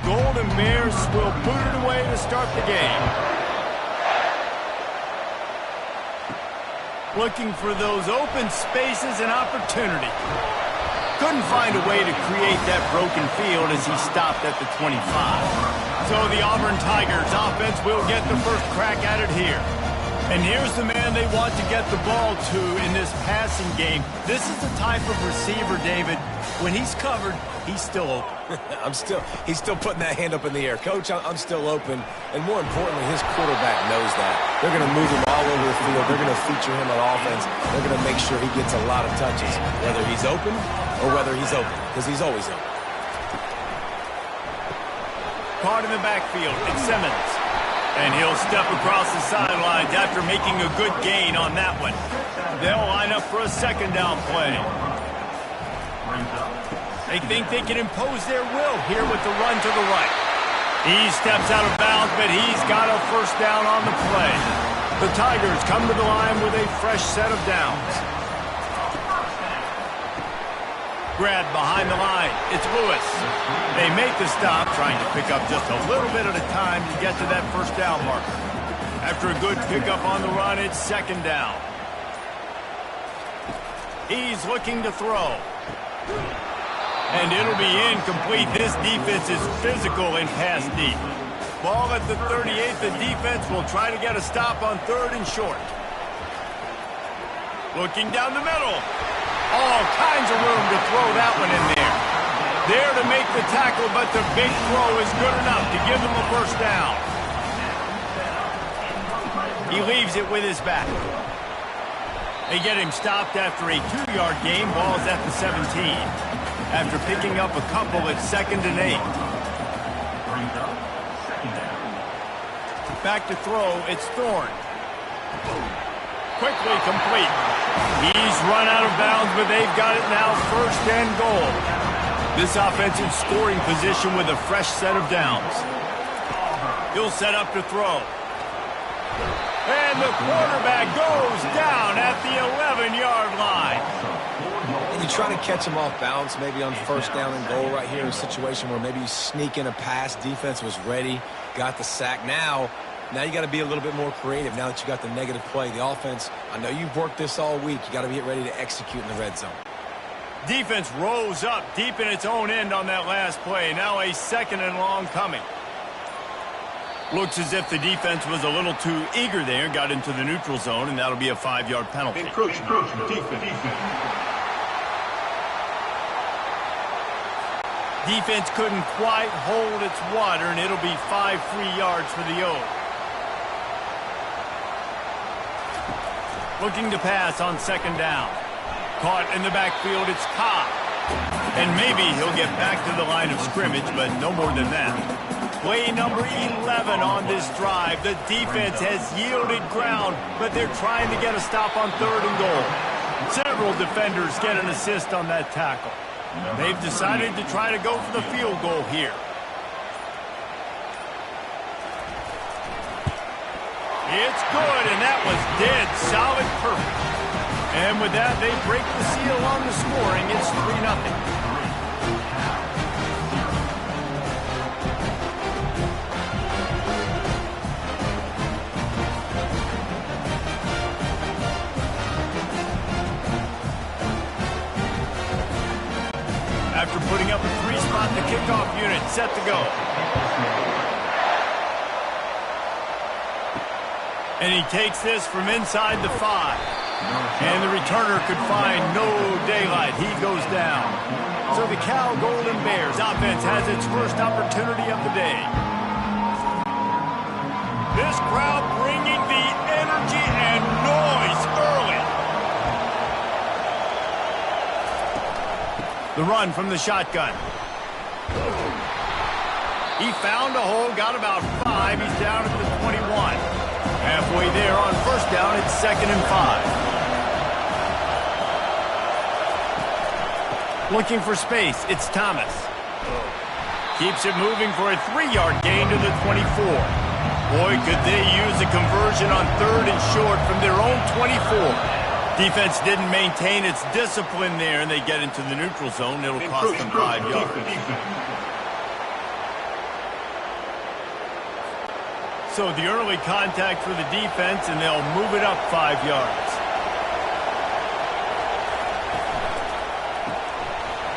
Golden Bears will put it away to start the game. Looking for those open spaces and opportunity. Couldn't find a way to create that broken field as he stopped at the 25. So the Auburn Tigers offense will get the first crack at it here. And here's the man they want to get the ball to in this passing game. This is the type of receiver, David, when he's covered, he's still open. He's still putting that hand up in the air. Coach, I'm still open. And more importantly, his quarterback knows that. They're going to move him all over the field. They're going to feature him on offense. They're going to make sure he gets a lot of touches, whether he's open or whether he's open, because he's always open. Caught in the backfield, it's Simmons. And he'll step across the sidelines after making a good gain on that one. They'll line up for a second down play. They think they can impose their will here with the run to the right. He steps out of bounds, but he's got a first down on the play. The Tigers come to the line with a fresh set of downs. Grab behind the line. It's Lewis. They make the stop, trying to pick up just a little bit at a time to get to that first down marker. After a good pickup on the run, it's second down. He's looking to throw. And it'll be incomplete. This defense is physical and pass deep. Ball at the 38. The defense will try to get a stop on third and short. Looking down the middle. All kinds of room to throw that one in there. There to make the tackle, but the big throw is good enough to give them a first down. He leaves it with his back. They get him stopped after a 2-yard gain. Ball's at the 17. After picking up a couple, it's 2nd and 8. Back to throw, it's Thorne. Quickly complete. He's run out of bounds, but they've got it now, 1st and goal. This offensive scoring position with a fresh set of downs. He'll set up to throw. And the quarterback goes down at the 11-yard line. And you try to catch him off balance, maybe on 1st down and goal right here, in a situation where maybe you sneak in a pass. Defense was ready, got the sack. Now you got to be a little bit more creative now that you got the negative play. The offense, I know you've worked this all week. You got to get ready to execute in the red zone. Defense rose up deep in its own end on that last play. Now a 2nd and long coming. Looks as if the defense was a little too eager there, got into the neutral zone, and that'll be a 5-yard penalty. Encroachment, defense. Defense couldn't quite hold its water, and it'll be 5 free yards for the O. Looking to pass on 2nd down. Caught in the backfield, it's Cobb. And maybe he'll get back to the line of scrimmage, but no more than that. Play number 11 on this drive. The defense has yielded ground, but they're trying to get a stop on 3rd and goal. Several defenders get an assist on that tackle. They've decided to try to go for the field goal here. It's good, and that was dead solid perfect. And with that, they break the seal on the scoring. It's 3-0. After putting up a 3-spot, the kickoff unit set to go. And he takes this from inside the 5. And the returner could find no daylight. He goes down. So the Cal Golden Bears offense has its first opportunity of the day. This crowd bringing the energy and noise early. The run from the shotgun. He found a hole, got about 5. He's down at the 21. Halfway there on 1st down, it's 2nd and 5. Looking for space, it's Thomas. Keeps it moving for a 3-yard gain to the 24. Boy, could they use a conversion on 3rd and short from their own 24. Defense didn't maintain its discipline there, and they get into the neutral zone. It'll cost them 5 yards. So the early contact for the defense, and they'll move it up 5 yards.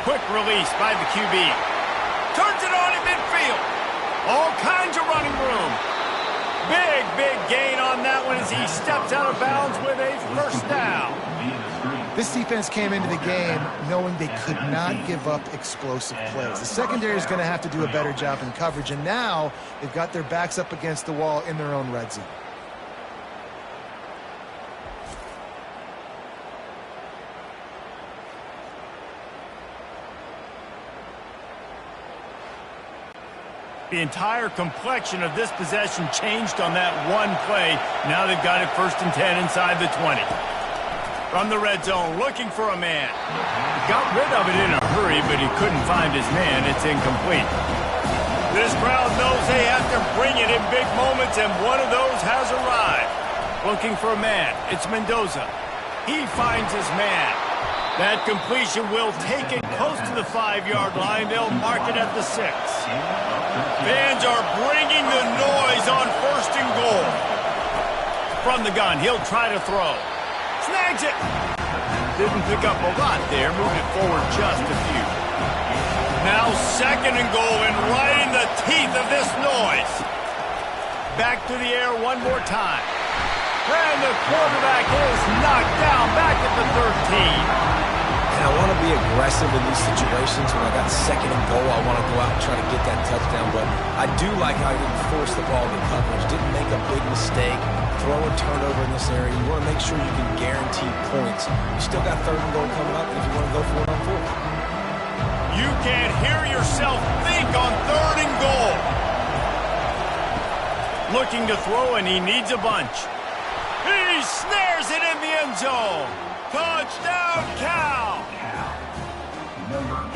Quick release by the QB. Turns it on in midfield. All kinds of running room. Big gain on that one as he steps out of bounds with a first down. This defense came into the game knowing they could not give up explosive plays. The secondary is going to have to do a better job in coverage, and now they've got their backs up against the wall in their own red zone. The entire complexion of this possession changed on that one play. Now they've got it 1st and 10 inside the 20. From the red zone, looking for a man. Got rid of it in a hurry, but he couldn't find his man. It's incomplete. This crowd knows they have to bring it in big moments, and one of those has arrived. Looking for a man. It's Mendoza. He finds his man. That completion will take it close to the 5-yard line. They'll mark it at the 6. Fans are bringing the noise on 1st and goal. From the gun, he'll try to throw. Snags it. Didn't pick up a lot there. Moved it forward just a few. Now 2nd and goal, and right in the teeth of this noise. Back to the air one more time. And the quarterback is knocked down back at the 13. And I want to be aggressive in these situations. When I got 2nd and goal, I want to go out and try to get that touchdown. But I do like how he didn't force the ball to coverage, didn't make a big mistake, throw a turnover in this area. You want to make sure you can guarantee points. You still got 3rd and goal coming up, and if you want to go for it on 4th. You can't hear yourself think on 3rd and goal. Looking to throw, and he needs a bunch. He snares it in the end zone. Touchdown, Cal!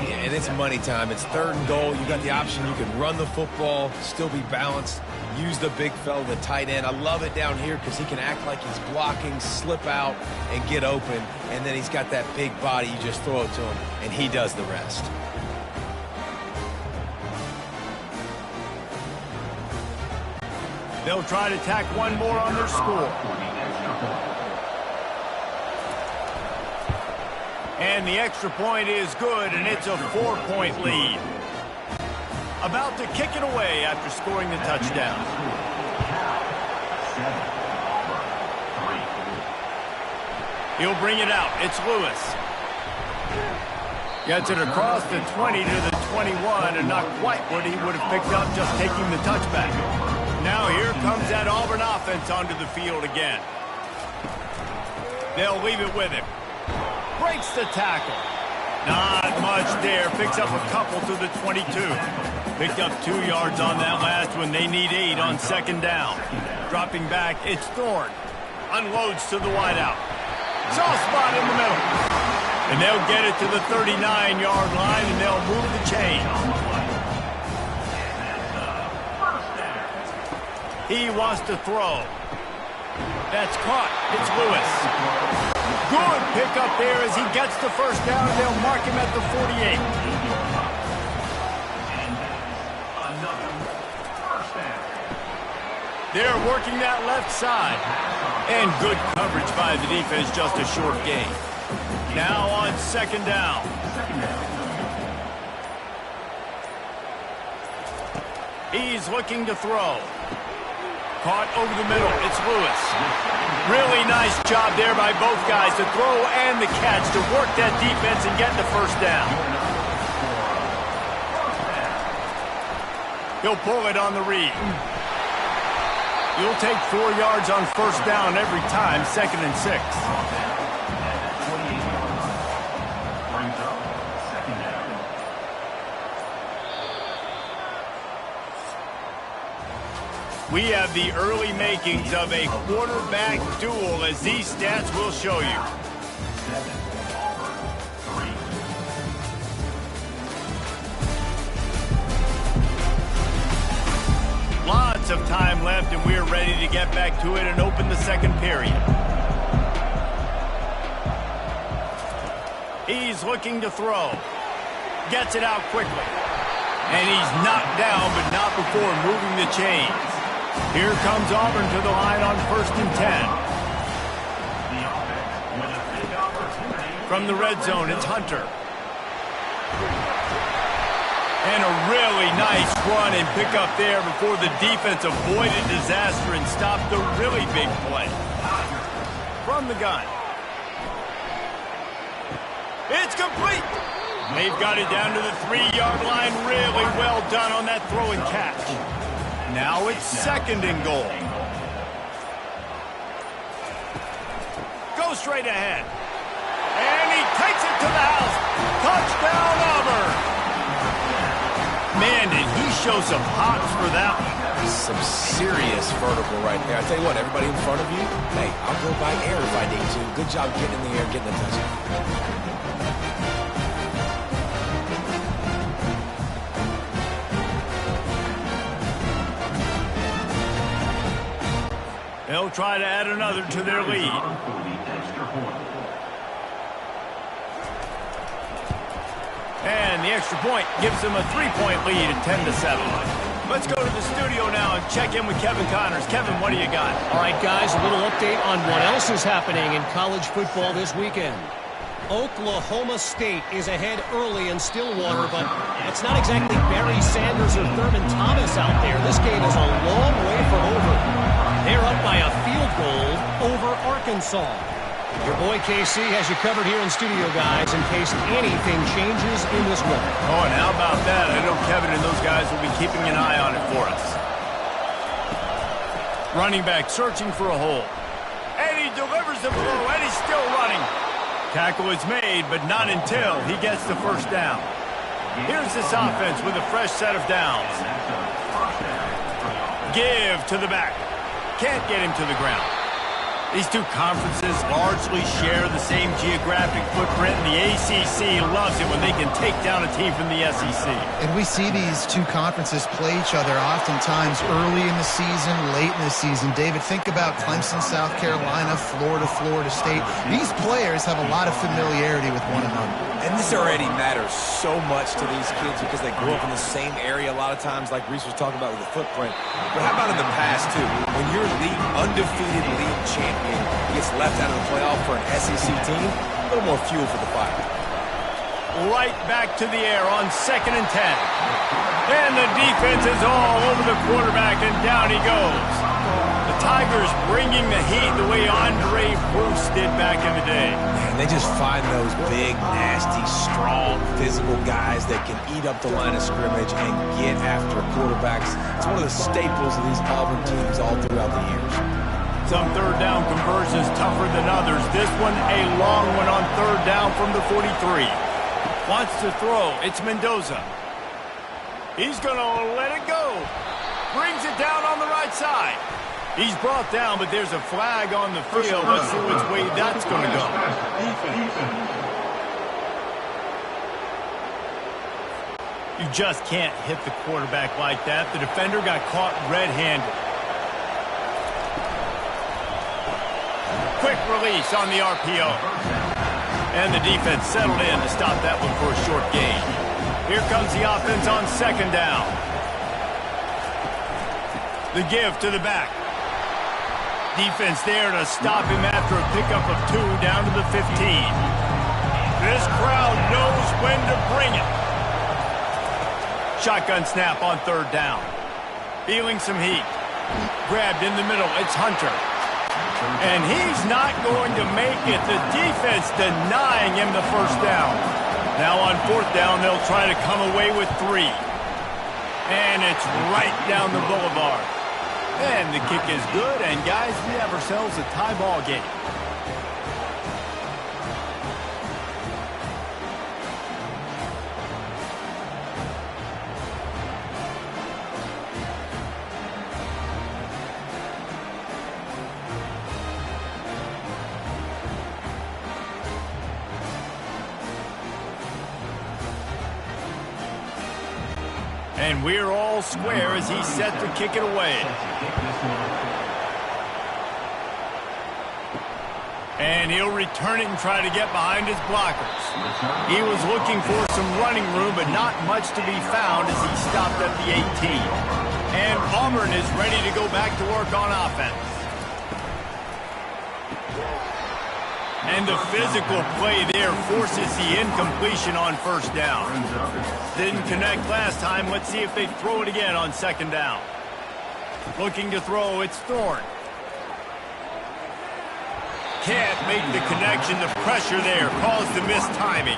Yeah, and it's money time. It's 3rd and goal. You got the option. You can run the football, still be balanced, use the big fella, the tight end. I love it down here because he can act like he's blocking, slip out, and get open. And then he's got that big body. You just throw it to him, and he does the rest. They'll try to tack one more on their score. And the extra point is good, and it's a 4-point lead. About to kick it away after scoring the touchdown. He'll bring it out. It's Lewis. Gets it across the 20 to the 21, and not quite what he would have picked up just taking the touchback. Now here comes that Auburn offense onto the field again. They'll leave it with him. Breaks the tackle. Not much there. Picks up a couple to the 22. Picked up 2 yards on that last one. They need 8 on 2nd down. Dropping back, it's Thorne. Unloads to the wideout. Soft spot in the middle. And they'll get it to the 39-yard line, and they'll move the chains. He wants to throw. That's caught. It's Lewis. Good pickup there as he gets the 1st down, and they'll mark him at the 48. They're working that left side. And good coverage by the defense, just a short gain. Now on 2nd down. He's looking to throw. Caught over the middle. It's Lewis. Really nice job there by both guys, the throw and the catch, to work that defense and get the 1st down. He'll pull it on the read. You'll take 4 yards on 1st down every time, 2nd and 6. We have the early makings of a quarterback duel, as these stats will show you. Lots of time left, and we're ready to get back to it and open the 2nd period. He's looking to throw. Gets it out quickly. And he's knocked down, but not before moving the chains. Here comes Auburn to the line on 1st and 10. From the red zone, it's Hunter. And a really nice run and pick up there before the defense avoided disaster and stopped the really big play. From the gun. It's complete. They've got it down to the 3-yard line. Really well done on that throw and catch. Now it's 2nd and goal. Go straight ahead. And he takes it to the house. Touchdown, Auburn. Man, did he show some hops for that one. Some serious vertical right there. I tell you what, everybody in front of you, hey, I'll go by air if I need to. Good job getting in the air, getting the touchdown. They'll try to add another to their lead. And the extra point gives them a 3-point lead at 10-7. Let's go to the studio now and check in with Kevin Connors. Kevin, what do you got? All right, guys, a little update on what else is happening in college football this weekend. Oklahoma State is ahead early in Stillwater, but it's not exactly Barry Sanders or Thurman Thomas out there. This game is a long way from over. They're up by a field goal over Arkansas. Your boy KC has you covered here in studio, guys, in case anything changes in this one. Oh, and how about that? I know Kevin and those guys will be keeping an eye on it for us. Running back searching for a hole. And he delivers the blow, and he's still running. Tackle is made, but not until he gets the first down. Here's this offense with a fresh set of downs. Give to the back. Can't get him to the ground. These two conferences largely share the same geographic footprint, and the ACC loves it when they can take down a team from the SEC. And we see these two conferences play each other oftentimes early in the season, late in the season. David, think about Clemson, South Carolina, Florida, Florida State. These players have a lot of familiarity with one another. And this already matters so much to these kids because they grew up in the same area a lot of times, like Reese was talking about with the footprint. But how about in the past, too? When your undefeated league champion gets left out of the playoff for an SEC team, a little more fuel for the fire. Right back to the air on 2nd and 10. And the defense is all over the quarterback, and down he goes. The Tigers bringing the heat the way Andre Bruce did back in the day. Man, they just find those big, nasty, strong, physical guys that can eat up the line of scrimmage and get after quarterbacks. It's one of the staples of these Auburn teams all throughout the years. Some third down conversions tougher than others. This one a long one on 3rd down from the 43. Wants to throw. It's Mendoza. He's going to let it go. Brings it down on the right side. He's brought down, but there's a flag on the field. Let's see which way that's going to go. You just can't hit the quarterback like that. The defender got caught red-handed. Quick release on the RPO. And the defense settled in to stop that one for a short gain. Here comes the offense on 2nd down. The give to the back. Defense there to stop him after a pickup of 2 down to the 15. This crowd knows when to bring it. Shotgun snap on 3rd down. Feeling some heat. Grabbed in the middle. It's Hunter. And he's not going to make it. The defense denying him the first down. Now on 4th down, they'll try to come away with 3. And it's right down the boulevard. And the kick is good, and guys, we have ourselves a tie ball game. And we're all square as he's set to kick it away. And he'll return it and try to get behind his blockers. He was looking for some running room, but not much to be found as he stopped at the 18. And Auburn is ready to go back to work on offense. And the physical play there forces the incompletion on first down. Didn't connect last time. Let's see if they throw it again on second down. Looking to throw, it's Thorne. Can't make the connection. The pressure there caused the missed timing.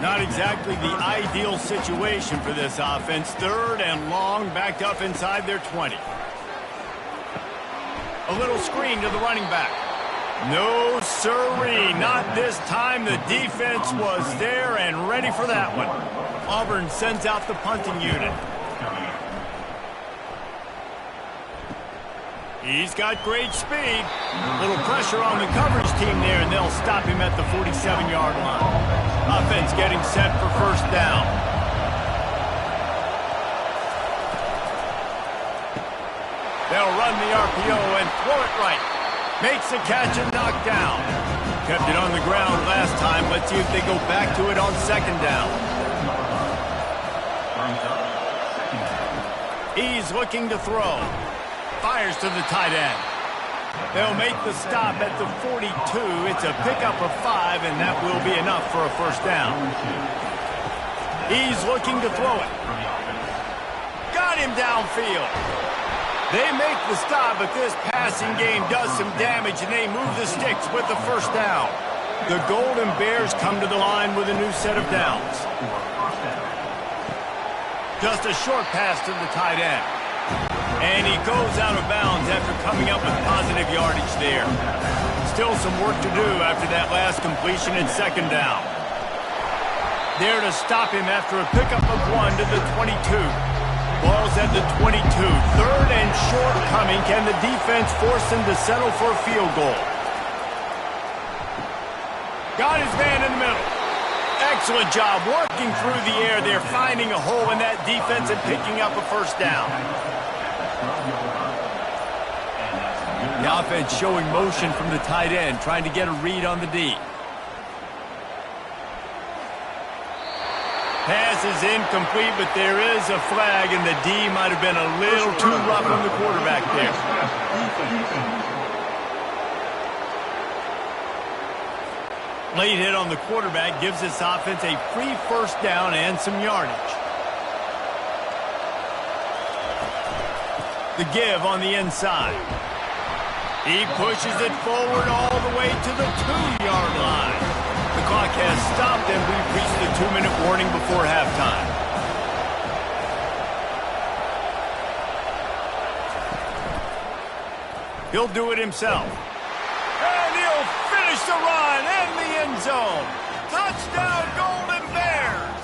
Not exactly the ideal situation for this offense. Third and long, backed up inside their 20. A little screen to the running back. No, sirree, not this time. The defense was there and ready for that one. Auburn sends out the punting unit. He's got great speed. Little pressure on the coverage team there, and they'll stop him at the 47-yard line. Offense getting set for first down. They'll run the RPO and throw it right. Makes the catch and knocked down. Kept it on the ground last time. Let's see if they go back to it on second down. He's looking to throw. Fires to the tight end. They'll make the stop at the 42. It's a pickup of 5, and that will be enough for a first down. He's looking to throw it. Got him downfield. They make the stop, but this passing game does some damage, and they move the sticks with the first down. The Golden Bears come to the line with a new set of downs. Just a short pass to the tight end. And he goes out of bounds after coming up with positive yardage there. Still some work to do after that last completion in second down. There to stop him after a pickup of 1 to the 22. Ball's at the 22. Third and short coming. Can the defense force him to settle for a field goal? Got his man in the middle. Excellent job working through the air there, finding a hole in that defense and picking up a first down. The offense showing motion from the tight end, trying to get a read on the D. Pass is incomplete, but there is a flag, and the D might have been a little too rough on the quarterback there. Late hit on the quarterback gives this offense a free first down and some yardage. The give on the inside. He pushes it forward all the way to the 2-yard line. The clock has stopped, and we've reached the 2-minute warning before halftime. He'll do it himself. And he'll finish the run and the end zone. Touchdown, Golden Bears!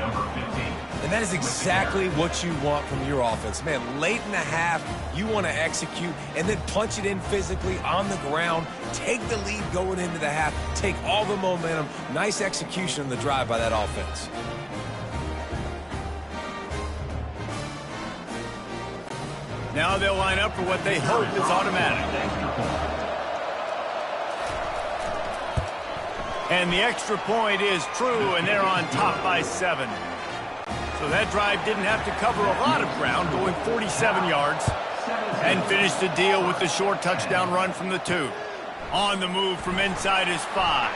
Number 15. And that is exactly what you want from your offense. Man, late in the half, you want to execute and then punch it in physically on the ground. Take the lead going into the half. Take all the momentum. Nice execution on the drive by that offense. Now they'll line up for what they hope is automatic. And the extra point is true, and they're on top by 7. So that drive didn't have to cover a lot of ground, going 47 yards, and finished the deal with the short touchdown run from the 2. On the move from inside his 5.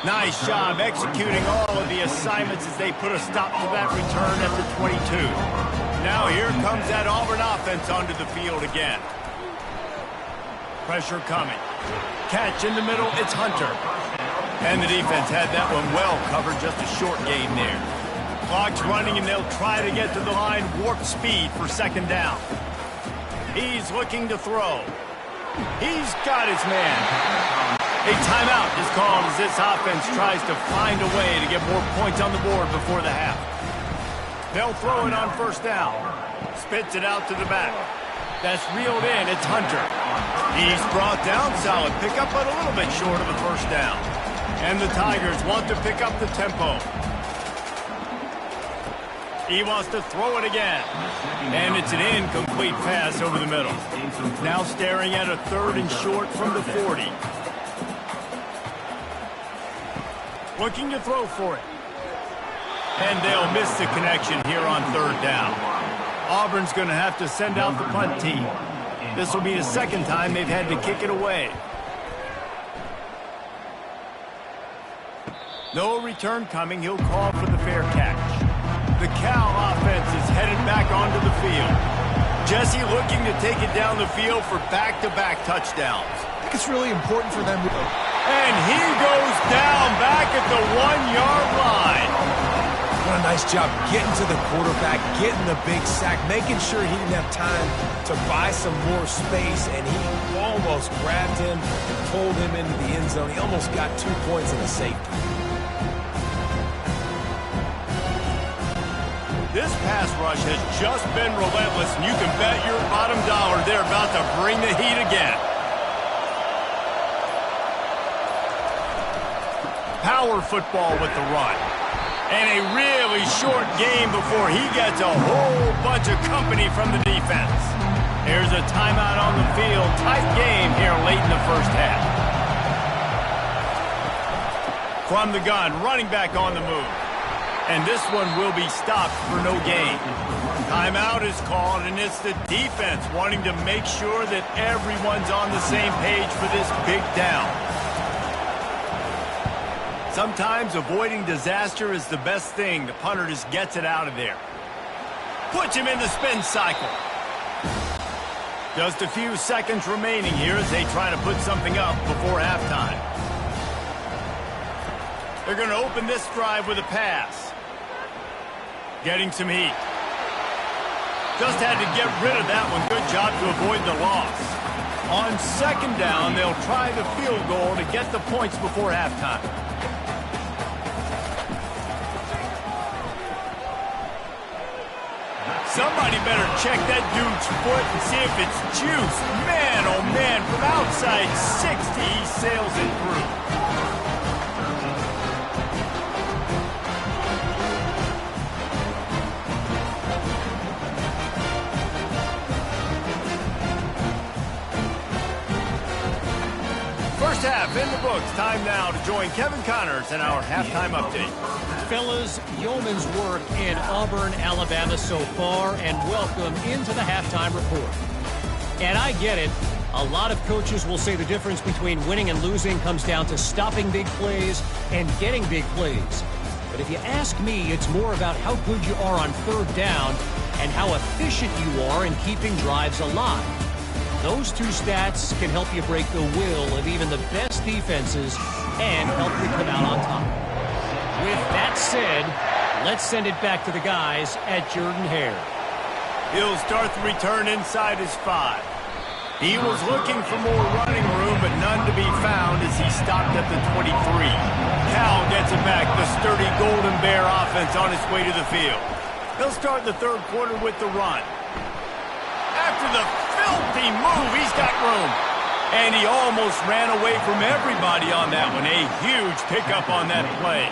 Nice job executing all of the assignments as they put a stop to that return at the 22. Now here comes that Auburn offense onto the field again. Pressure coming. Catch in the middle, it's Hunter. And the defense had that one well covered, just a short gain there. Clock's running, and they'll try to get to the line, warp speed for second down. He's looking to throw. He's got his man. A timeout is called as this offense tries to find a way to get more points on the board before the half. They'll throw it on first down. Spits it out to the back. That's reeled in. It's Hunter. He's brought down. Solid pickup, but a little bit short of a first down. And the Tigers want to pick up the tempo. He wants to throw it again. And it's an incomplete pass over the middle. Now staring at a 3rd and short from the 40. Looking to throw for it. And they'll miss the connection here on 3rd down. Auburn's going to have to send out the punt team. This will be the second time they've had to kick it away. No return coming. He'll call for the fair catch. The Cal offense is headed back onto the field. Jesse looking to take it down the field for back-to-back touchdowns. I think it's really important for them. And he goes down back at the 1-yard line. What a nice job getting to the quarterback, getting the big sack, making sure he didn't have time to buy some more space, and he almost grabbed him and pulled him into the end zone. He almost got 2 points and a safety. This pass rush has just been relentless, and you can bet your bottom dollar they're about to bring the heat again. Power football with the run. And a really short game before he gets a whole bunch of company from the defense. Here's a timeout on the field. Tight game here late in the first half. From the gun, running back on the move. And this one will be stopped for no gain. Timeout is called, and it's the defense wanting to make sure that everyone's on the same page for this big down. Sometimes avoiding disaster is the best thing. The punter just gets it out of there. Puts him in the spin cycle. Just a few seconds remaining here as they try to put something up before halftime. They're going to open this drive with a pass. Getting some heat. Just had to get rid of that one. Good job to avoid the loss. On second down, they'll try the field goal to get the points before halftime. Somebody better check that dude's foot and see if it's juice. Man, oh man, from outside 60, he sails it through. First half in the books. Time now to join Kevin Connors in our halftime update. Fellas, yeoman's work in Auburn, Alabama so far, and welcome into the halftime report. And I get it. A lot of coaches will say the difference between winning and losing comes down to stopping big plays and getting big plays. But if you ask me, it's more about how good you are on third down and how efficient you are in keeping drives alive. Those two stats can help you break the will of even the best defenses and help you come out on top. With that said, let's send it back to the guys at Jordan-Hare. He'll start the return inside his 5. He was looking for more running room, but none to be found as he stopped at the 23. Cal gets it back, the sturdy Golden Bear offense on its way to the field. He'll start the third quarter with the run. After the filthy move, he's got room. And he almost ran away from everybody on that one. A huge pickup on that play.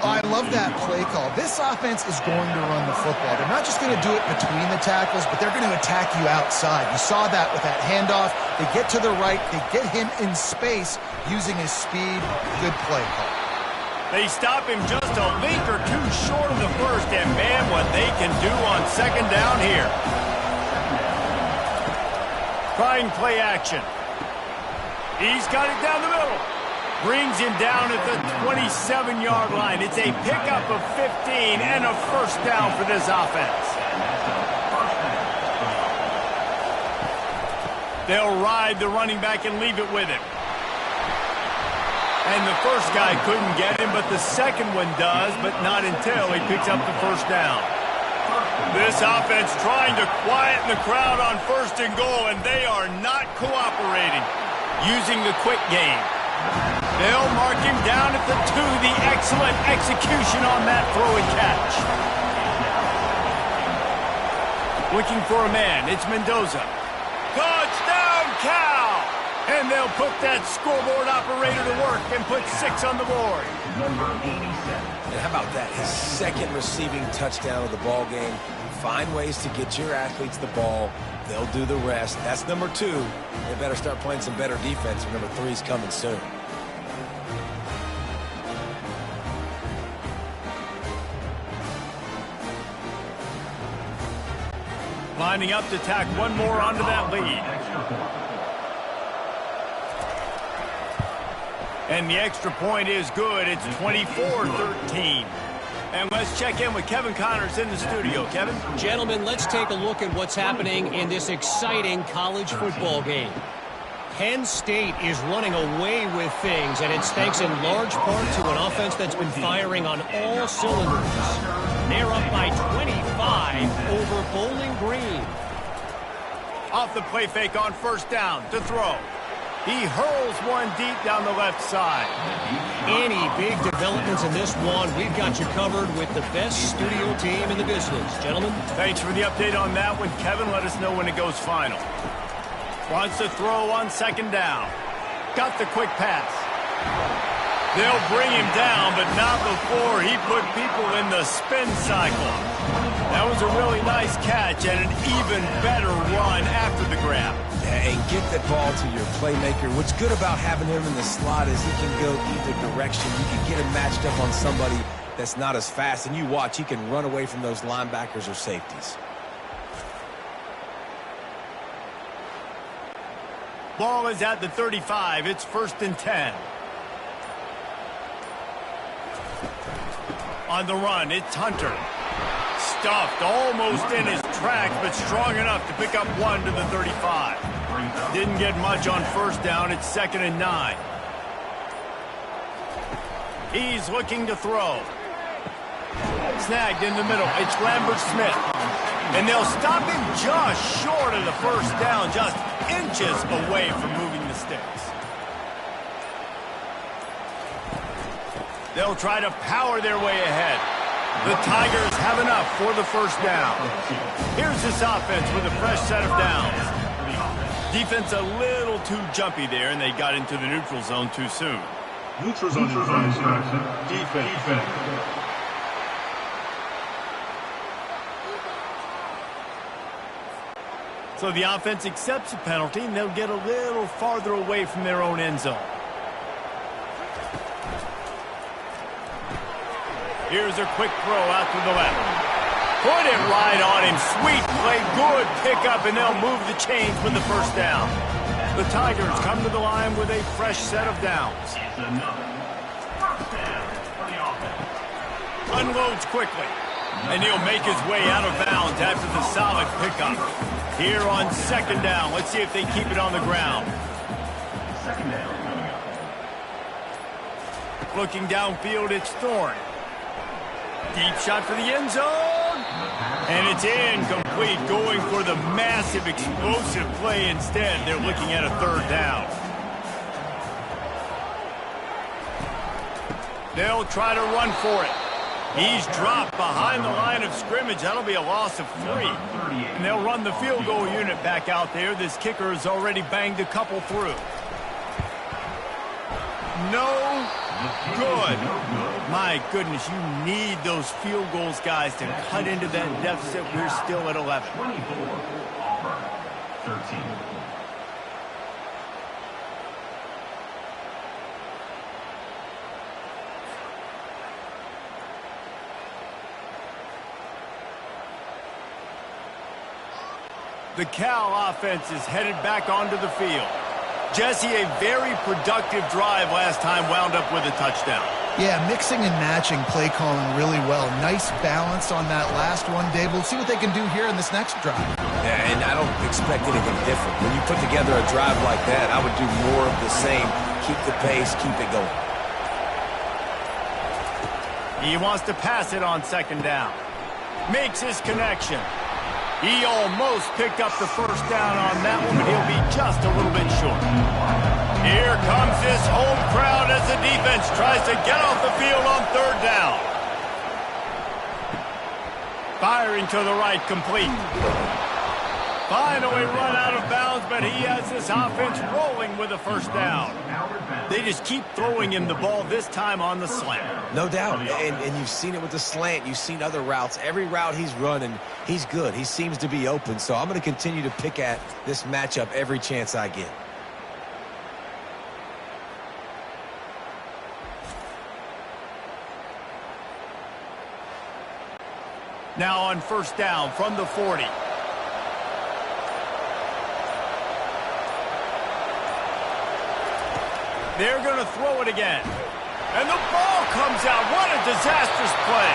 I love that play call. This offense is going to run the football. They're not just going to do it between the tackles, but they're going to attack you outside. You saw that with that handoff. They get to the right. They get him in space using his speed. Good play call. They stop him just a link or two short of the first, and man, what they can do on second down here. Trying play action. He's got it down the middle. Brings him down at the 27-yard line. It's a pickup of 15 and a first down for this offense. They'll ride the running back and leave it with him. And the first guy couldn't get him, but the second one does, but not until he picks up the first down. This offense trying to quieten the crowd on first and goal, and they are not cooperating. Using the quick game. They'll mark him down at the 2. The excellent execution on that throw and catch. Looking for a man. It's Mendoza. Touchdown, Cal! And they'll put that scoreboard operator to work and put 6 on the board. And how about that? His second receiving touchdown of the ball game. Find ways to get your athletes the ball. They'll do the rest. That's number 2. They better start playing some better defense, or number 3's coming soon. Lining up to tack one more onto that lead. And the extra point is good. It's 24-13. And let's check in with Kevin Connors in the studio. Kevin? Gentlemen, let's take a look at what's happening in this exciting college football game. Penn State is running away with things, and it's thanks in large part to an offense that's been firing on all cylinders. They're up by 25 over Bowling Green. Off the play fake on first down to throw. He hurls one deep down the left side. Any big developments in this one, we've got you covered with the best studio team in the business. Gentlemen? Thanks for the update on that one, Kevin. Let us know when it goes final. Wants to throw on second down. Got the quick pass. They'll bring him down, but not before he put people in the spin cycle. That was a really nice catch and an even better run after the grab. And get that ball to your playmaker. What's good about having him in the slot is he can go either direction. You can get him matched up on somebody that's not as fast, and you watch, he can run away from those linebackers or safeties. Ball is at the 35. It's 1st and 10. On the run, it's Hunter. Stuffed almost in his tracks, but strong enough to pick up one to the 35. Didn't get much on first down. It's 2nd and 9. He's looking to throw. Snagged in the middle. It's Lambert Smith. And they'll stop him just short of the first down, just inches away from moving the sticks. They'll try to power their way ahead. The Tigers have enough for the first down. Here's this offense with a fresh set of downs. Defense a little too jumpy there, and they got into the neutral zone too soon. Neutral zone defense. So the offense accepts the penalty, and they'll get a little farther away from their own end zone. Here's a quick throw out to the left. Put it right on him. Sweet play. Good pickup, and they'll move the chains with the first down. The Tigers come to the line with a fresh set of downs. Unloads quickly, and he'll make his way out of bounds after the solid pickup. Here on 2nd down. Let's see if they keep it on the ground. Looking downfield, it's Thorne. Deep shot for the end zone. And it's incomplete, going for the massive explosive play instead. They're looking at a 3rd down. They'll try to run for it. He's dropped behind the line of scrimmage. That'll be a loss of 3. And they'll run the field goal unit back out there. This kicker has already banged a couple through. No good. My goodness, you need those field goals, guys, to cut into that deficit. We're still at 11. 24, Auburn, 13. The Cal offense is headed back onto the field. Jesse, a very productive drive last time, wound up with a touchdown. Yeah, mixing and matching play calling really well. Nice balance on that last one, Dave. We'll see what they can do here in this next drive. Yeah, and I don't expect anything different. When you put together a drive like that, I would do more of the same. Keep the pace, keep it going. He wants to pass it on 2nd down. Makes his connection. He almost picked up the first down on that one, but he'll be just a little bit short. Here comes this home crowd as the defense tries to get off the field on 3rd down. Firing to the right, complete. Finally run out of bounds, but he has this offense rolling with a first down. They just keep throwing him the ball, this time on the slant. No doubt, and you've seen it with the slant. You've seen other routes. Every route he's running, he's good. He seems to be open, so I'm going to continue to pick at this matchup every chance I get. Now on first down from the 40. They're going to throw it again. And the ball comes out. What a disastrous play.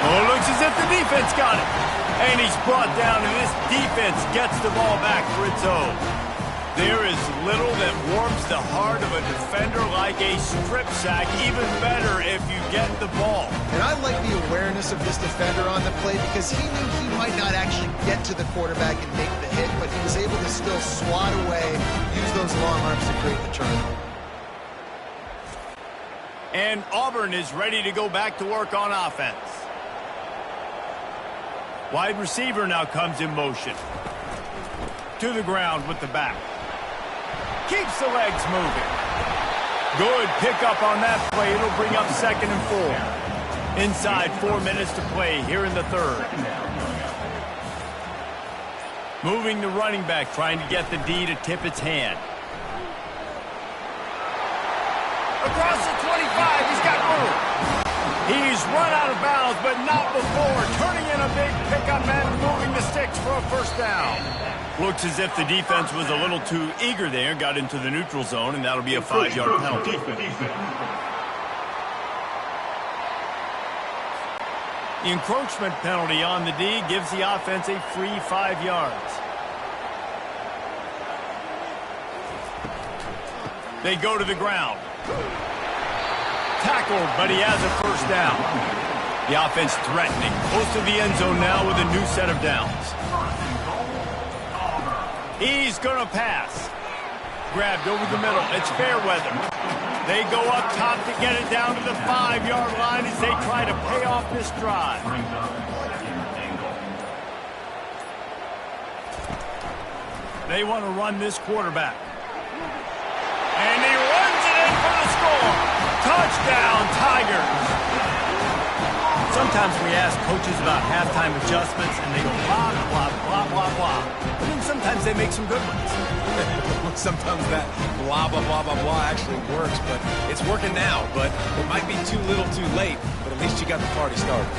Oh, looks as if the defense got it. And he's brought down, and this defense gets the ball back for its own. There is little that warms the heart of a defender like a strip sack. Even better if you get the ball. And I like the awareness of this defender on the play because he knew he might not actually get to the quarterback and make the hit, but he was able to still swat away, use those long arms to create the turnover. And Auburn is ready to go back to work on offense. Wide receiver now comes in motion. To the ground with the back. Keeps the legs moving. Good pickup on that play. It'll bring up 2nd and 4. Inside 4 minutes to play here in the third. Moving the running back, trying to get the D to tip its hand. Across the 25, he's got room. He's run out of bounds, but not before. Turning in a big pickup and moving the sticks for a first down. Looks as if the defense was a little too eager there. Got into the neutral zone, and that'll be a 5-yard penalty. The encroachment penalty on the D gives the offense a free 5 yards. They go to the ground. Tackled, but he has a first down. The offense threatening. Close to the end zone now with a new set of downs. He's going to pass. Grabbed over the middle. It's Fairweather. They go up top to get it down to the 5-yard line as they try to pay off this drive. They want to run this quarterback. And he runs it in for the score. Touchdown, Tigers. Sometimes we ask coaches about halftime adjustments, and they go blah, blah, blah, blah, blah. And then sometimes they make some good ones. Sometimes that blah, blah, blah, blah, blah actually works, but it's working now. But it might be too little too late, but at least you got the party started.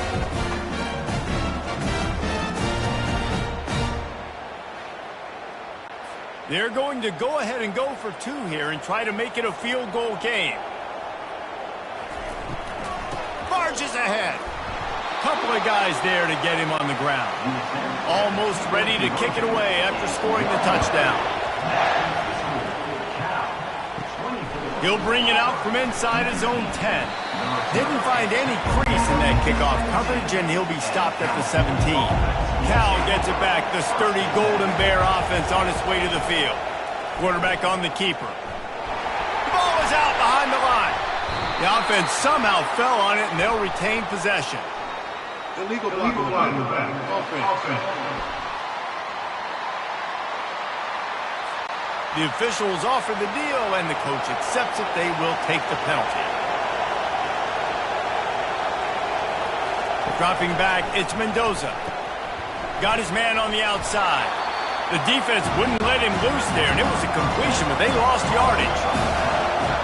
They're going to go ahead and go for 2 here and try to make it a field goal game. Barges ahead. Couple of guys there to get him on the ground. Almost ready to kick it away after scoring the touchdown. He'll bring it out from inside his own 10. Didn't find any crease in that kickoff coverage, and he'll be stopped at the 17. Cal gets it back. The sturdy Golden Bear offense on its way to the field. Quarterback on the keeper. The ball is out behind the line. The offense somehow fell on it, and they'll retain possession. Illegal block in the back. Offense. The officials offer the deal, and the coach accepts it. They will take the penalty. Dropping back, it's Mendoza. Got his man on the outside. The defense wouldn't let him loose there, and it was a completion, but they lost yardage.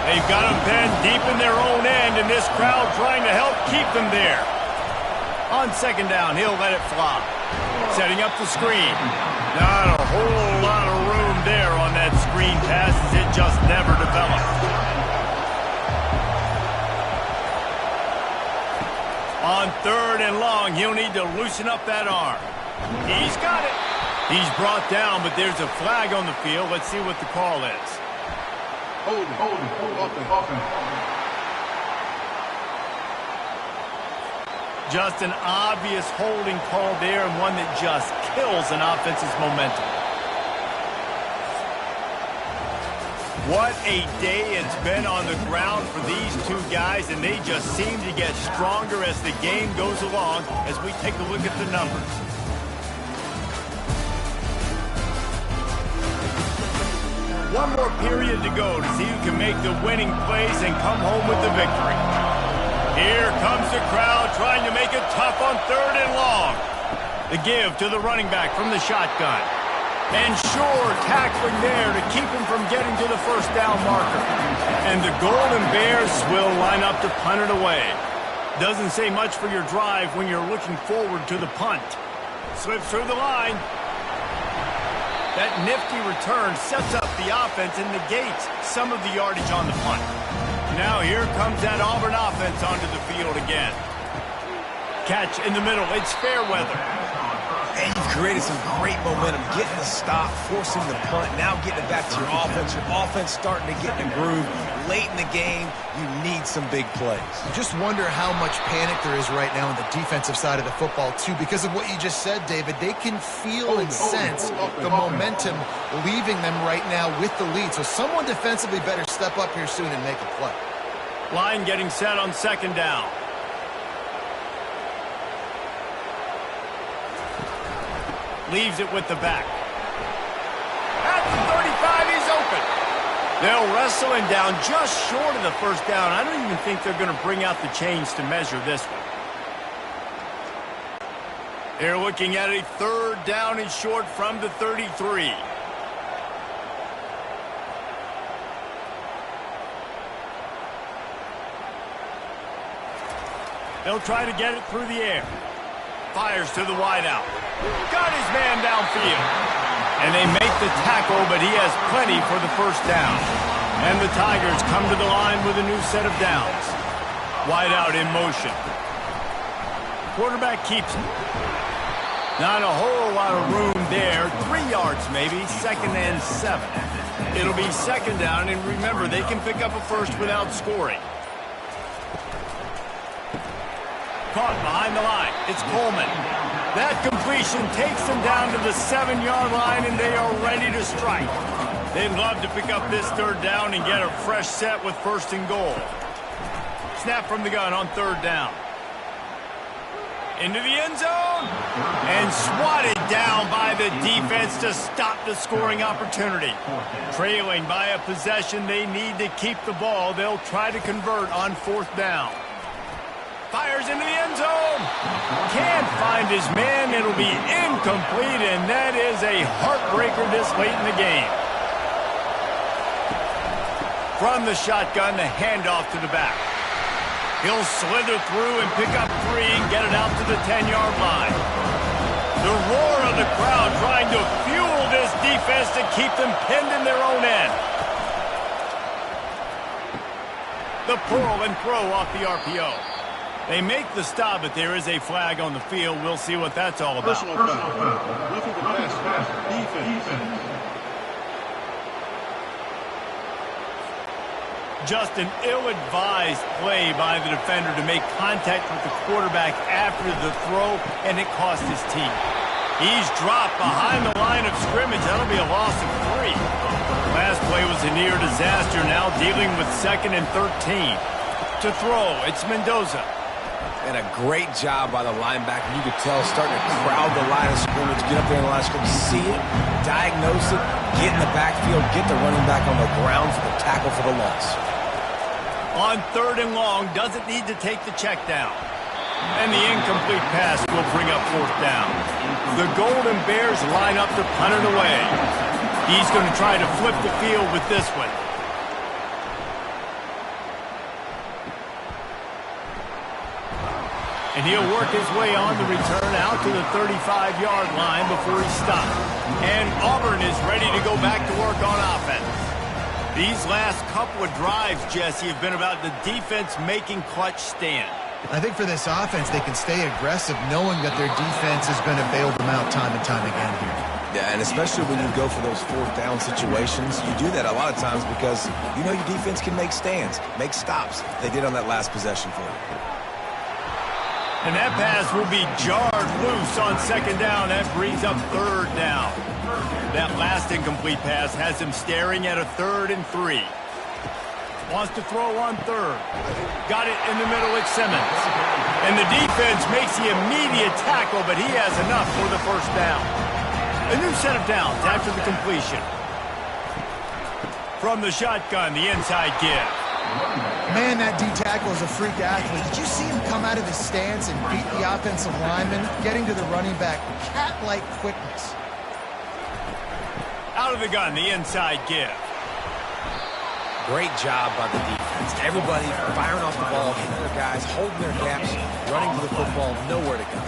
They've got him pinned deep in their own end, and this crowd trying to help keep them there. On 2nd down, he'll let it fly. Setting up the screen. Not a whole lot of room there on that screen pass as it just never developed. On 3rd and long, he'll need to loosen up that arm. He's got it. He's brought down, but there's a flag on the field. Let's see what the call is. Hold it. Just an obvious holding call there, and one that just kills an offense's momentum. What a day it's been on the ground for these 2 guys, and they just seem to get stronger as the game goes along as we take a look at the numbers. One more period to go to see who can make the winning plays and come home with the victory. Here comes the crowd trying to make it tough on 3rd and long. The give to the running back from the shotgun. And sure, tackling there to keep him from getting to the first down marker. And the Golden Bears will line up to punt it away. Doesn't say much for your drive when you're looking forward to the punt. Slips through the line. That nifty return sets up the offense and negates some of the yardage on the punt. Now here comes that Auburn offense onto the field again. Catch in the middle. It's fair weather. And you've created some great momentum, getting the stop, forcing the punt, now getting it back to your offense. Your offense starting to get in the groove. Late in the game, you need some big plays. You just wonder how much panic there is right now on the defensive side of the football, too, because of what you just said, David. They can feel and sense the momentum leaving them right now with the lead. So someone defensively better step up here soon and make a play. Line getting set on second down. Leaves it with the back. At the 35, he's open. They'll wrestle him down just short of the first down. I don't even think they're going to bring out the chains to measure this one. They're looking at a third down and short from the 33. They'll try to get it through the air. Fires to the wideout. Got his man downfield. And they make the tackle, but he has plenty for the first down. And the Tigers come to the line with a new set of downs. Wideout in motion. Quarterback keeps it. Not a whole lot of room there. 3 yards maybe, 2nd and 7. It'll be second down, and remember, they can pick up a first without scoring. Caught behind the line. It's Coleman. That completion takes them down to the 7-yard line, and they are ready to strike. They'd love to pick up this third down and get a fresh set with 1st and goal. Snap from the gun on 3rd down. Into the end zone. And swatted down by the defense to stop the scoring opportunity. Trailing by a possession, they need to keep the ball. They'll try to convert on 4th down. Fires into the end zone. Can't find his man. It'll be incomplete, and that is a heartbreaker this late in the game. From the shotgun, the handoff to the back. He'll slither through and pick up 3 and get it out to the 10-yard line. The roar of the crowd trying to fuel this defense to keep them pinned in their own end. The pull and throw off the RPO. They make the stop, but there is a flag on the field. We'll see what that's all about. Personal foul. Roughing the pass. Defense. Just an ill-advised play by the defender to make contact with the quarterback after the throw, and it cost his team. He's dropped behind the line of scrimmage. That'll be a loss of 3. Last play was a near disaster. Now dealing with 2nd and 13. To throw, it's Mendoza. And a great job by the linebacker. You could tell starting to crowd the line of scrimmage, get up there in the line of scrimmage, see it, diagnose it, get in the backfield, get the running back on the ground for the tackle for the loss. On 3rd and long, doesn't need to take the check down. And the incomplete pass will bring up 4th down. The Golden Bears line up to punt it away. He's going to try to flip the field with this one. And he'll work his way on the return out to the 35-yard line before he stopped. And Auburn is ready to go back to work on offense. These last couple of drives, Jesse, have been about the defense making clutch stand. I think for this offense, they can stay aggressive knowing that their defense is going to bail them out time and time again here. Yeah, and especially when you go for those 4th down situations, you do that a lot of times because you know your defense can make stands, make stops. They did on that last possession for you. And that pass will be jarred loose on 2nd down. That brings up 3rd down. That last incomplete pass has him staring at a 3rd and 3. Wants to throw on 3rd. Got it in the middle at Simmons. And the defense makes the immediate tackle, but he has enough for the 1st down. A new set of downs after the completion. From the shotgun, the inside give. Man, that D-tackle is a freak athlete. Did you see him come out of his stance and beat the offensive lineman, getting to the running back? Cat-like quickness. Out of the gun, the inside give. Great job by the defense. Everybody firing off the ball, hitting their guys, holding their gaps, running to the football, nowhere to go.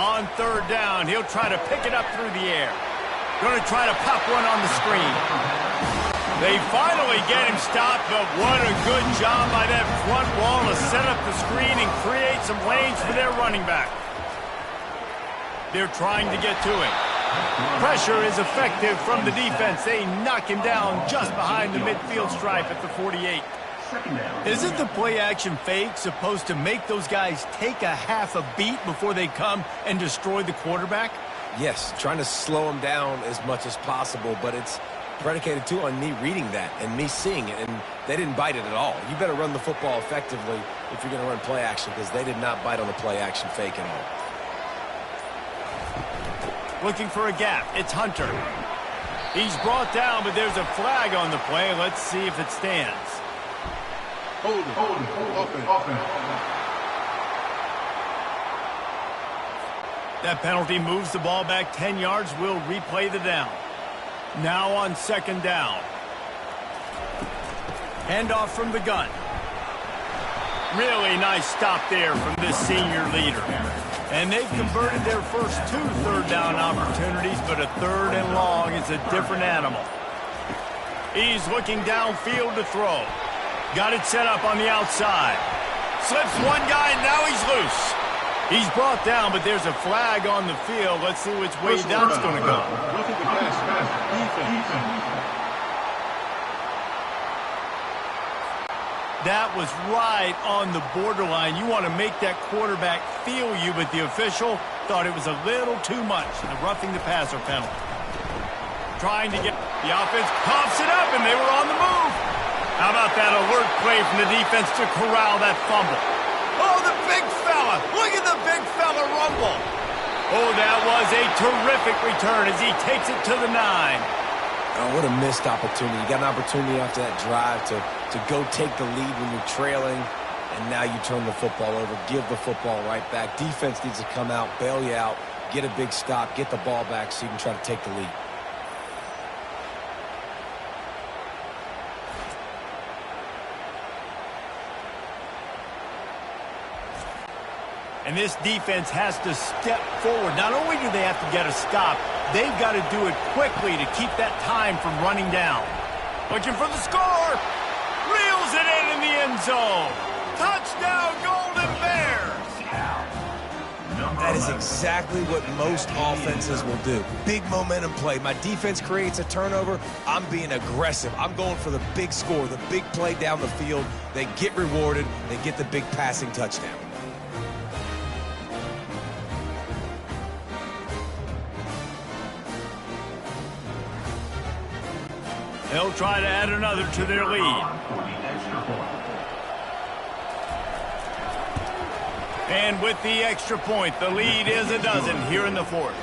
On third down, he'll try to pick it up through the air. Going to try to pop one on the screen. They finally get him stopped, but what a good job by that front wall to set up the screen and create some lanes for their running back. They're trying to get to him. Pressure is effective from the defense. They knock him down just behind the midfield stripe at the 48. Isn't the play-action fake supposed to make those guys take a half a beat before they come and destroy the quarterback? Yes, trying to slow him down as much as possible, but it's predicated, too, on me reading that and me seeing it, and they didn't bite it at all. You better run the football effectively if you're going to run play-action, because they did not bite on the play-action fake at all. Looking for a gap. It's Hunter. He's brought down, but there's a flag on the play. Let's see if it stands. Hold it. Offense. That penalty moves the ball back 10 yards. We'll replay the down. Now on second down. Handoff from the gun. Really nice stop there from this senior leader. And they've converted their first 2 third down opportunities, but a third and long is a different animal. He's looking downfield to throw. Got it set up on the outside. Slips one guy, now he's loose. He's brought down, but there's a flag on the field. Let's see which way that's going to go. Roughing the pass. Defense. That was right on the borderline. You want to make that quarterback feel you, but the official thought it was a little too much. The roughing the passer penalty. Trying to get the offense, pops it up, and they were on the move. How about that alert play from the defense to corral that fumble? Oh, the big fella. Look at the big fella rumble. Oh, that was a terrific return as he takes it to the 9. Oh, what a missed opportunity. You got an opportunity after that drive to go take the lead when you're trailing, and now you turn the football over, give the football right back. Defense needs to come out, bail you out, get a big stop, get the ball back so you can try to take the lead. And this defense has to step forward. Not only do they have to get a stop, they've got to do it quickly to keep that time from running down. Looking for the score. Reels it in the end zone. Touchdown, Golden Bears. That is exactly what most offenses will do. Big momentum play. My defense creates a turnover. I'm being aggressive. I'm going for the big score, the big play down the field. They get rewarded. They get the big passing touchdown. They'll try to add another to their lead. And with the extra point, the lead is a dozen here in the 4th.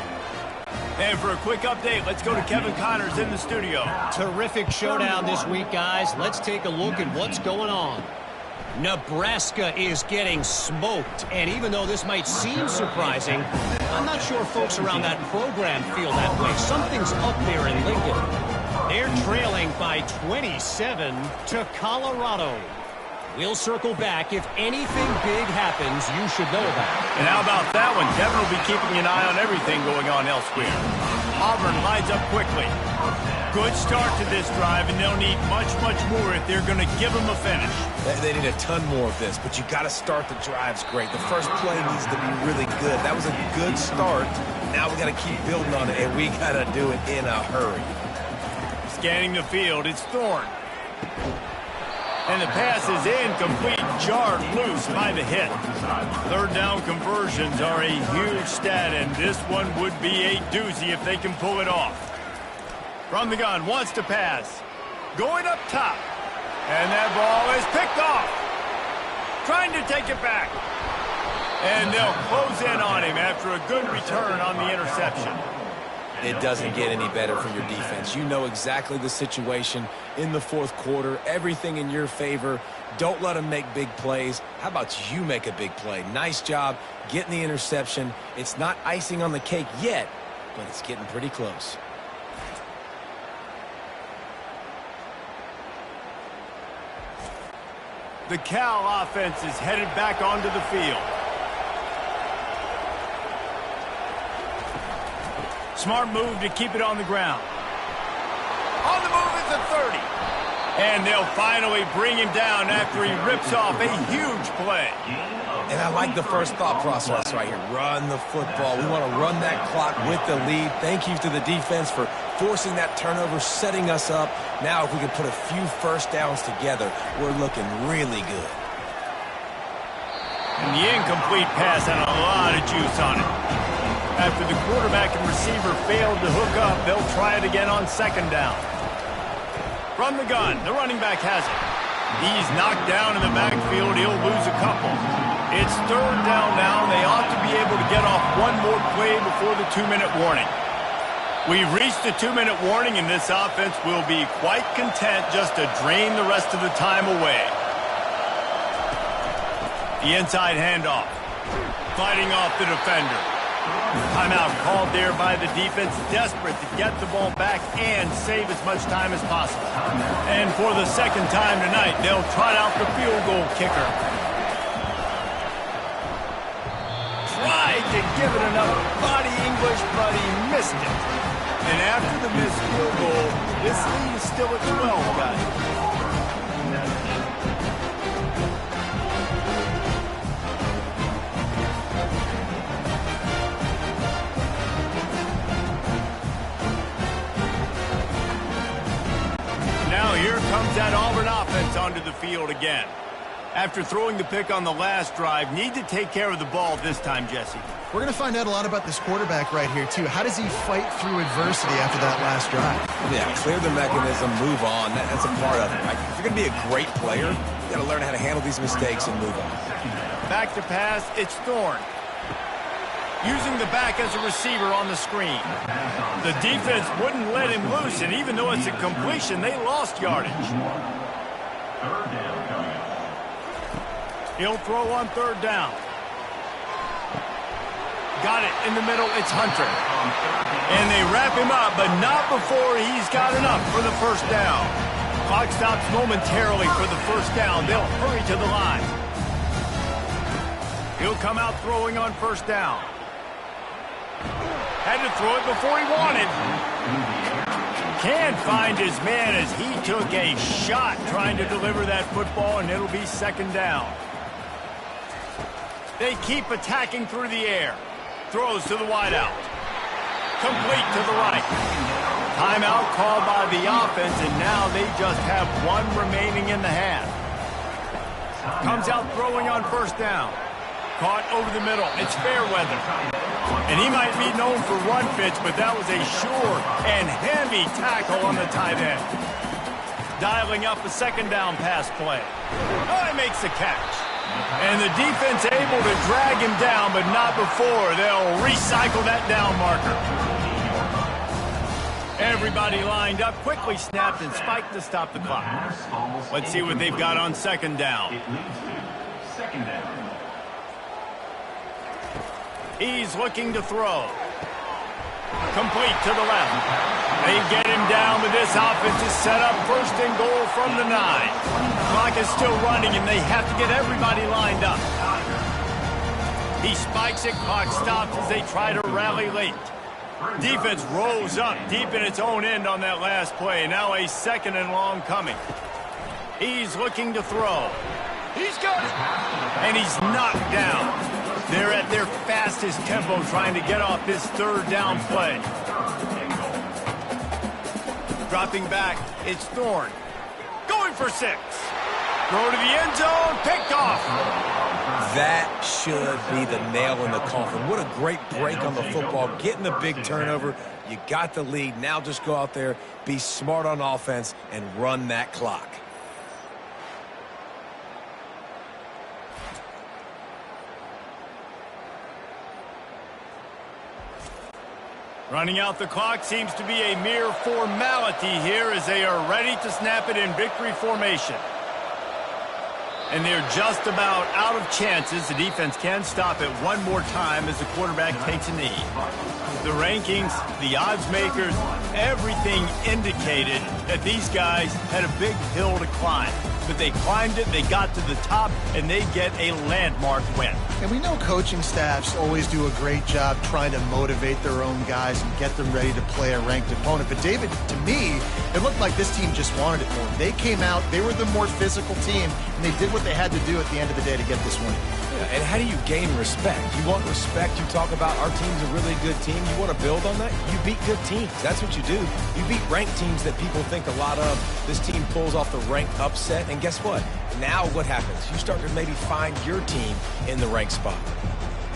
And for a quick update, let's go to Kevin Connors in the studio. Terrific showdown this week, guys. Let's take a look at what's going on. Nebraska is getting smoked, and even though this might seem surprising, I'm not sure folks around that program feel that way. Something's up there in Lincoln. They're trailing by 27 to Colorado. We'll circle back. If anything big happens, you should know about it. And how about that one? Kevin will be keeping an eye on everything going on elsewhere. Auburn lines up quickly. Good start to this drive, and they'll need much, much more if they're going to give them a finish. They need a ton more of this, but you got to start the drives great. The first play needs to be really good. That was a good start. Now we got to keep building on it, and we got to do it in a hurry. Scanning the field, it's Thorne. And the pass is incomplete, jarred loose by the hit. Third down conversions are a huge stat, and this one would be a doozy if they can pull it off. From the gun, wants to pass. Going up top. And that ball is picked off. Trying to take it back. And they'll close in on him after a good return on the interception. It doesn't get any better for your defense. You know exactly the situation in the 4th quarter. Everything in your favor. Don't let them make big plays. How about you make a big play? Nice job getting the interception. It's not icing on the cake yet, but it's getting pretty close. The Cal offense is headed back onto the field. Smart move to keep it on the ground. On the move is the 30. And they'll finally bring him down after he rips off a huge play. And I like the first thought process right here. Run the football. We want to run that clock with the lead. Thank you to the defense for forcing that turnover, setting us up. Now if we can put a few first downs together, we're looking really good. And the incomplete pass had a lot of juice on it. After the quarterback and receiver failed to hook up, they'll try it again on second down. From the gun, the running back has it. He's knocked down in the backfield. He'll lose a couple. It's third down now. They ought to be able to get off one more play before the 2-minute warning. We've reached the 2-minute warning, and this offense will be quite content just to drain the rest of the time away. The inside handoff. Fighting off the defender. Timeout called there by the defense, desperate to get the ball back and save as much time as possible. And for the second time tonight, they'll trot out the field goal kicker. Tried to give it enough body English, but he missed it. And after the missed field goal, this lead is still at 12, guys. Now here comes that Auburn offense onto the field again. After throwing the pick on the last drive, need to take care of the ball this time, Jesse. We're going to find out a lot about this quarterback right here, too. How does he fight through adversity after that last drive? Yeah, clear the mechanism, move on. That's a part of it. Right? If you're going to be a great player, you got to learn how to handle these mistakes and move on. Back to pass, it's Thorne. Using the back as a receiver on the screen. The defense wouldn't let him loose, and even though it's a completion, they lost yardage. He'll throw on third down. Got it in the middle, it's Hunter. And they wrap him up, but not before he's got enough for the first down. Clock stops momentarily for the first down. They'll hurry to the line. He'll come out throwing on first down. Had to throw it before he wanted. Can't find his man as he took a shot trying to deliver that football, and it'll be second down. They keep attacking through the air. Throws to the wideout. Complete to the right. Timeout called by the offense, and now they just have one remaining in the half. Comes out throwing on first down. Caught over the middle. It's Fairweather. And he might be known for run fits, but that was a sure and heavy tackle on the tight end. Dialing up a second down pass play. Oh, he makes the catch. And the defense able to drag him down, but not before they'll recycle that down marker. Everybody lined up, quickly snapped and spiked to stop the clock. Let's see what they've got on second down. He's looking to throw. Complete to the left. They get him down, but this offense is set up first and goal from the 9. Clock is still running, and they have to get everybody lined up. He spikes it, clock stops as they try to rally late. Defense rolls up deep in its own end on that last play. Now a second and long coming. He's looking to throw. He's got it. And he's knocked down. They're at their fastest tempo trying to get off this third down play. Dropping back, it's Thorne. Going for 6. Throw to the end zone, picked off. That should be the nail in the coffin. What a great break on the football. Getting the big turnover. You got the lead. Now just go out there, be smart on offense, and run that clock. Running out the clock seems to be a mere formality here as they are ready to snap it in victory formation. And they're just about out of chances. The defense can stop it one more time as the quarterback takes a knee. The rankings, the odds makers, everything indicated that these guys had a big hill to climb. But they climbed it, they got to the top, and they get a landmark win. And we know coaching staffs always do a great job trying to motivate their own guys and get them ready to play a ranked opponent. But David, to me, it looked like this team just wanted it more. They came out, they were the more physical team, and they did what they had to do at the end of the day to get this win. Yeah, and how do you gain respect? You want respect, you talk about our team's a really good team. You want to build on that? You beat good teams. That's what you do. You beat ranked teams that people think a lot of. This team pulls off the ranked upset, and guess what? Now what happens? You start to maybe find your team in the ranked spot.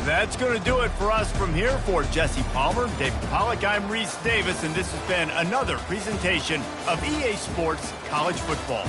That's going to do it for us from here. For Jesse Palmer, David Pollack, I'm Reese Davis, and this has been another presentation of EA Sports College Football.